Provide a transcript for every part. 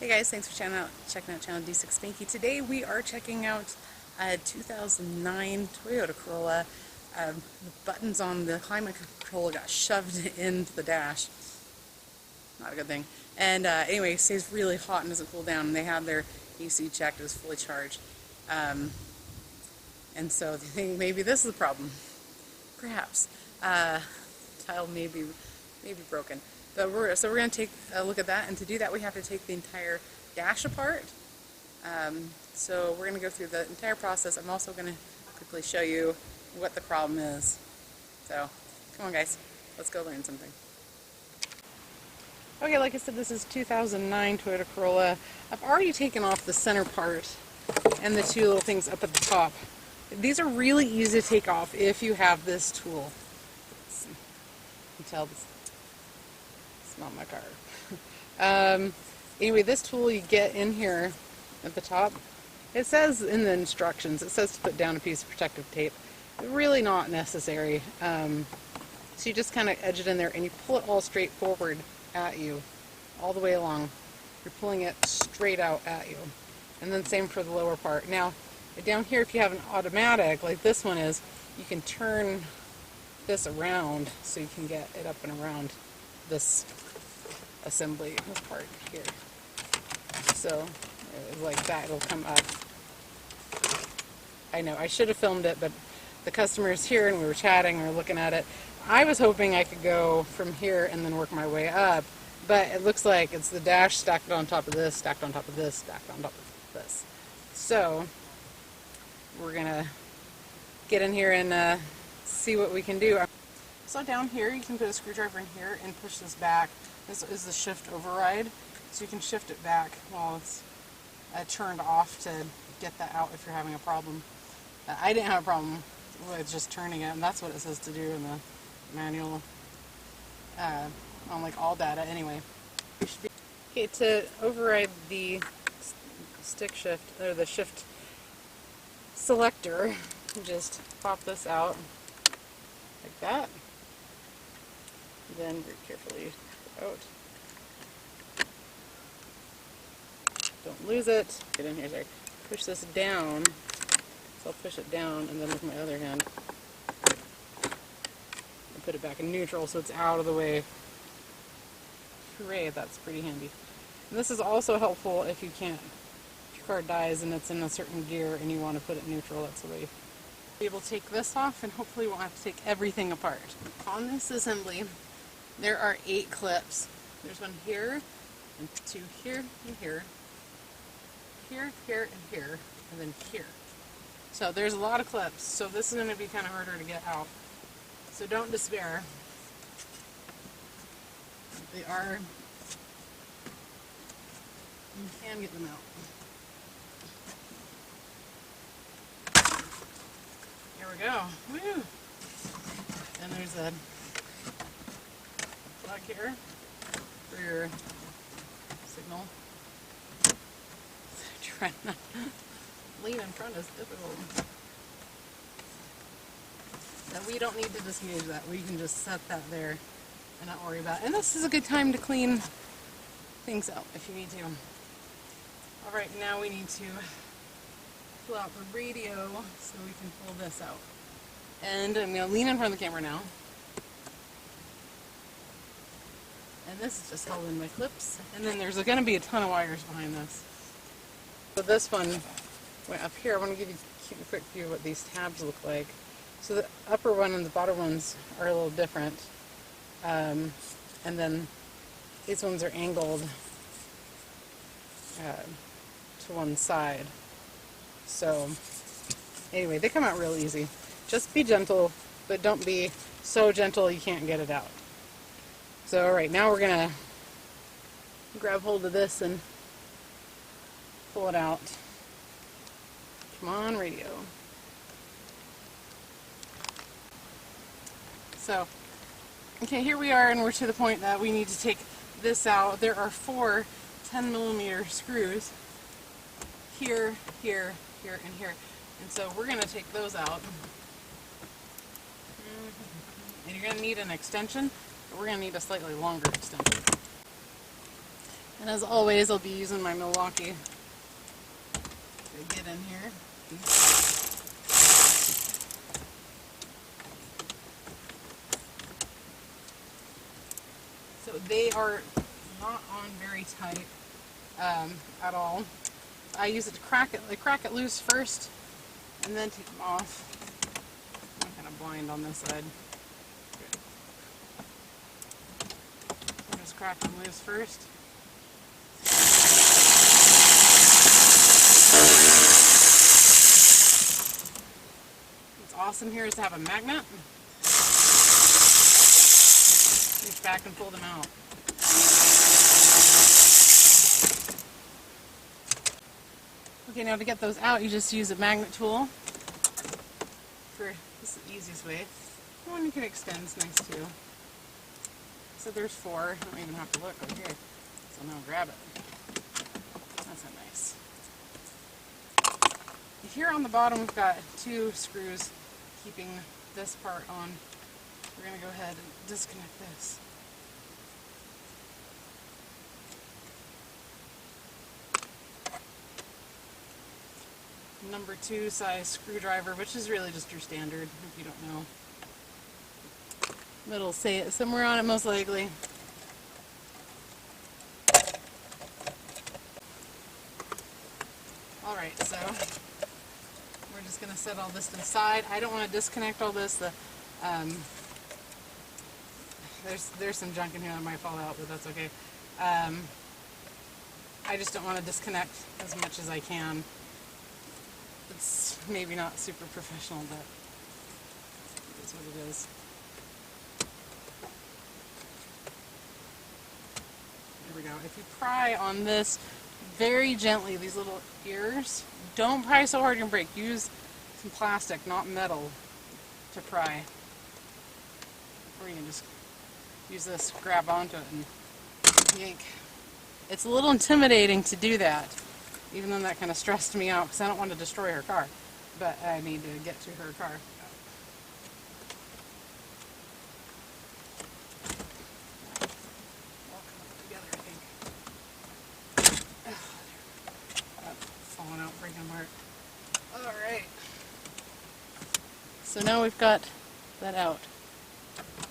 Hey guys, thanks for checking out channel Dissasembly. Today we are checking out a 2009 Toyota Corolla. The buttons on the climate control got shoved into the dash. Not a good thing. And anyway, it stays really hot and doesn't cool down. And they had their AC checked; it was fully charged. And so they think maybe this is the problem. Perhaps tile may be broken. But we're going to take a look at that, and to do that we have to take the entire dash apart. So we're going to go through the entire process. I'm also going to quickly show you what the problem is. So come on guys, let's go learn something. Okay, like I said, this is 2009 Toyota Corolla. I've already taken off the center part and the two little things up at the top. These are really easy to take off if you have this tool. You can tell this. Not my car. Anyway, this tool you get in here at the top. It says in the instructions, it says to put down a piece of protective tape. Really not necessary. So you just kind of edge it in there and you pull it all straight forward at you, all the way along. You're pulling it straight out at you. And then same for the lower part. Now, down here, if you have an automatic, like this one is, you can turn this around so you can get it up and around this assembly, this part here. So like that, it'll come up. I know I should have filmed it, but the customer's here and we were chatting, we were looking at it. I was hoping I could go from here and then work my way up, but it looks like it's the dash stacked on top of this, stacked on top of this, stacked on top of this. So we're gonna get in here and see what we can do. So down here, you can put a screwdriver in here and push this back. This is the shift override, so you can shift it back while it's turned off to get that out if you're having a problem. I didn't have a problem with just turning it, and that's what it says to do in the manual on like all data anyway. Okay, to override the stick shift, or the shift selector, just pop this out like that. Then very carefully out. Don't lose it. Get in here, sorry. Push this down. So I'll push it down and then with my other hand and put it back in neutral so it's out of the way. Hooray, that's pretty handy. And this is also helpful if you can't, if your car dies and it's in a certain gear and you want to put it neutral, that's the way. Be able to take this off and hopefully we won't have to take everything apart. On this assembly, there are 8 clips. There's one here, and 2 here, and here, here, here, and here, and then here. So there's a lot of clips, so this is going to be kind of harder to get out. So don't despair. They are, you can get them out. There we go. Woo! And there's a plug here for your signal. Trying not to lean in front is difficult. Now we don't need to disengage that. We can just set that there and not worry about it. And this is a good time to clean things out if you need to. Alright, now we need to pull out the radio so we can pull this out. And I'm going to lean in front of the camera now. And this is just held in by clips. And then there's going to be a ton of wires behind this. So this one went up here. I want to give you a quick view of what these tabs look like. So the upper one and the bottom ones are a little different. And then these ones are angled to one side. So anyway, they come out real easy. Just be gentle, but don't be so gentle you can't get it out. So alright, now we're going to grab hold of this and pull it out. Come on, radio. So, okay, here we are, and we're to the point that we need to take this out. There are 4 10mm screws here, here, here, and here. And so we're going to take those out. And you're going to need an extension, but we're going to need a slightly longer extension. And as always, I'll be using my Milwaukee to get in here. So they are not on very tight at all. I use it to crack it loose first, and then take them off. I'm kind of blind on this side. So just crack them loose first. What's awesome here is to have a magnet. Reach back and pull them out. Okay, now to get those out, you just use a magnet tool. This is the easiest way. One you can extend is nice too. So there's 4. I don't even have to look. Okay, so now grab it. That's not nice. Here on the bottom, we've got 2 screws keeping this part on. We're going to go ahead and disconnect this. Number 2 size screwdriver, which is really just your standard if you don't know. It'll say it somewhere on it most likely. Alright, so we're just going to set all this to the side. I don't want to disconnect all this. There's some junk in here that might fall out, but that's okay. I just don't want to disconnect as much as I can. It's maybe not super professional, but it's what it is. There we go. If you pry on this very gently, these little ears, don't pry so hard you can break. Use some plastic, not metal, to pry. Or you can just use this, grab onto it, and yank. It's a little intimidating to do that, even though that kind of stressed me out because I don't want to destroy her car. But I need to get to her car. All come up together, I think. Falling out, breaking apart. Alright. So now we've got that out.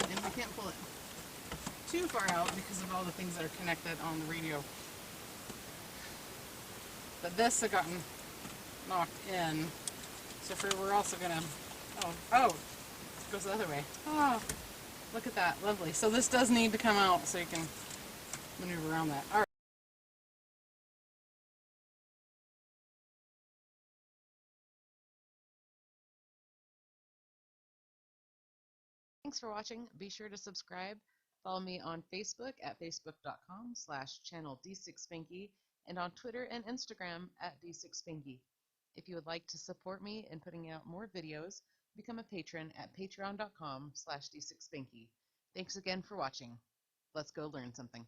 And I can't pull it too far out because of all the things that are connected on the radio. But this has gotten knocked in. So we're also going to, it goes the other way. Oh, look at that, lovely. So this does need to come out so you can maneuver around that. All right. Thanks for watching. Be sure to subscribe. Follow me on Facebook at facebook.com/channel D6Spanky and on Twitter and Instagram at D6Spanky. If you would like to support me in putting out more videos, become a patron at patreon.com/D6Spanky. Thanks again for watching. Let's go learn something.